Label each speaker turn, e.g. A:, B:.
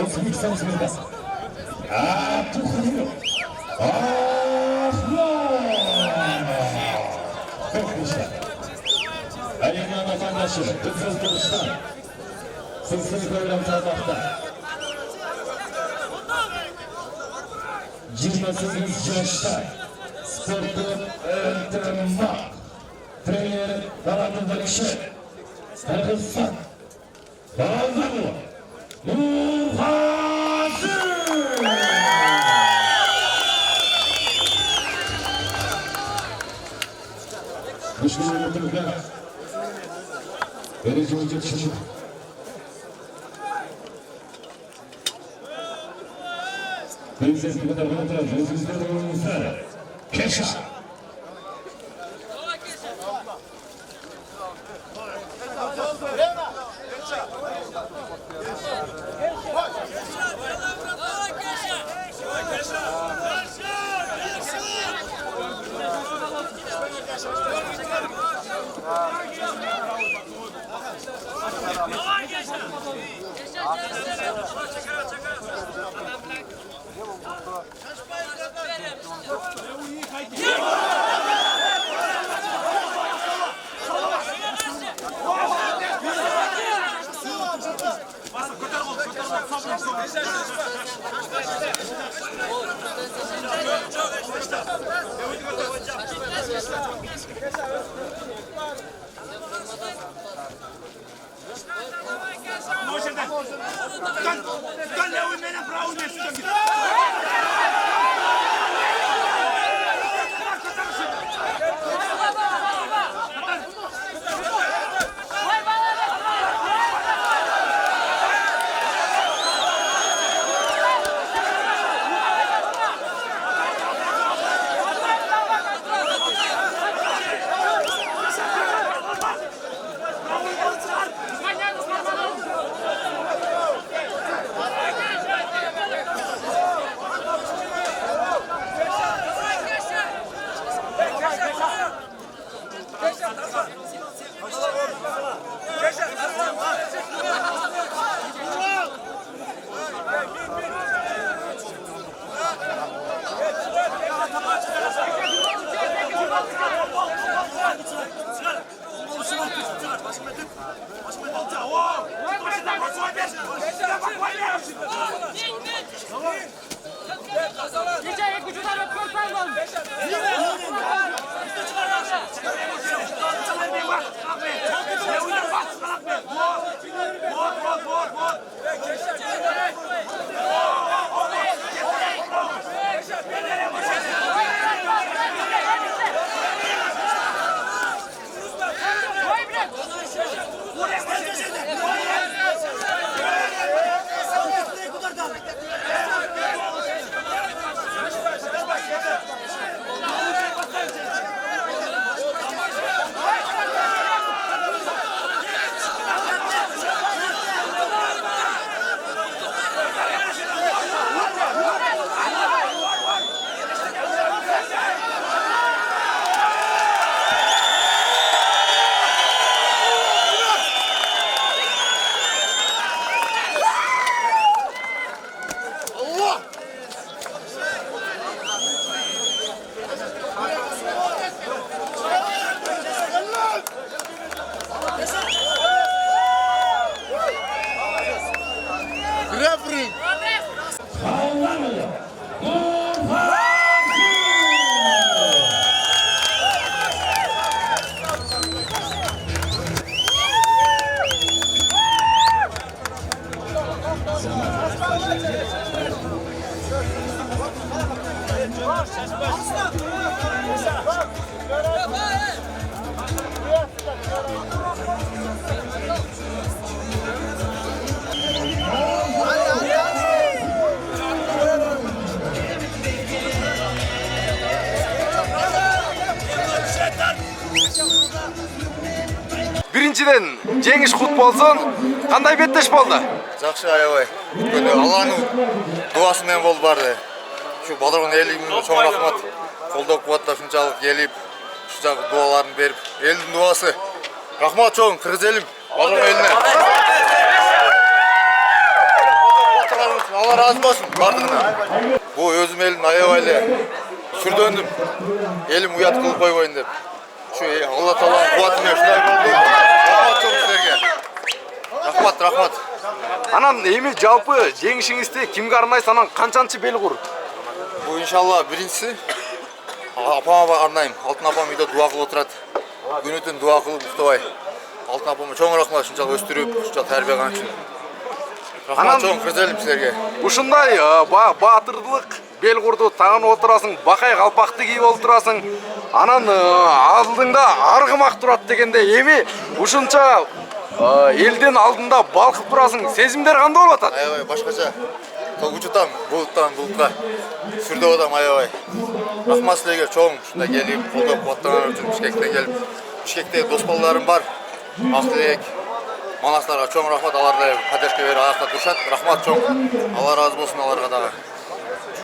A: O'zbekiston Respublikasi. Abduxoliqov. Ko'kishlar. Aynan vatandaşı, kızıl kılıçtan. Sılsız program tarafta. 28 yaşta sportu öğretmenlik. Trener Balatın Bakışı. Kırgızistan. Bazı Muhazır. Müşkülü mutluluklar. Verici vücut şaşır. Prenses kadar kontrol. Özümüzde doğrumuzda. Keşa.
B: Birinчиден жеңиш кут болсун. Кандай беттеш болду?
C: Жакшы аябай. Өткөндө Алланын дуасы менен болуп барды. Şu Балдарган элине чоң рахмат. Колдоп кубаттап ушунчалык келип, ушунчалык дуаларын берип, элдин дуасы. Рахмат чоң, кыргыз элим, Балдарган элине. Allah razı olsun bardığına. Bu özüm elim aябай сүрдөндүм. Elim uyat kılıp koyboyun деп. Şu Allah Taala kuvvatına şunday boldu. Rahmat çok sizlerge. Rahmat.
B: Анан эми жалпы жеңишиңизде кимге арнайсыз, анан канчанчы белгур?
C: Bu inşallah birincisi apama arnayım. Altın apam үйдө дуа кылып отурат. Күнү түн дуа кылып уктабай. Altın apama чоң рахмат ушунчалык өстүрүп, ушунчалык тарбия кылган үчүн. Рахмат чоң кырзелим силерге.
B: Ушундай баатырдылык белгурду тагынып отурасың, бакай калпакты кийип отурасың. Анан алдыңда аргымак турат дегенде эми ушунча элдин алдында балкып турасың. Сезимдер кандай болуп атат?
C: Аябай башкача. Тог учутам, булуттан булутка. Сүрдөп атам аябай. Рахмат силерге чоң ушундай келип, колдоп кубаттаган үчүн Бишкектен келип. Бишкекте дос балдарым бар. Актилек, Манасларга чоң рахмат, алар да поддержка берип аякта турушат. Рахмат чоң. Алла разы болсун аларга дагы.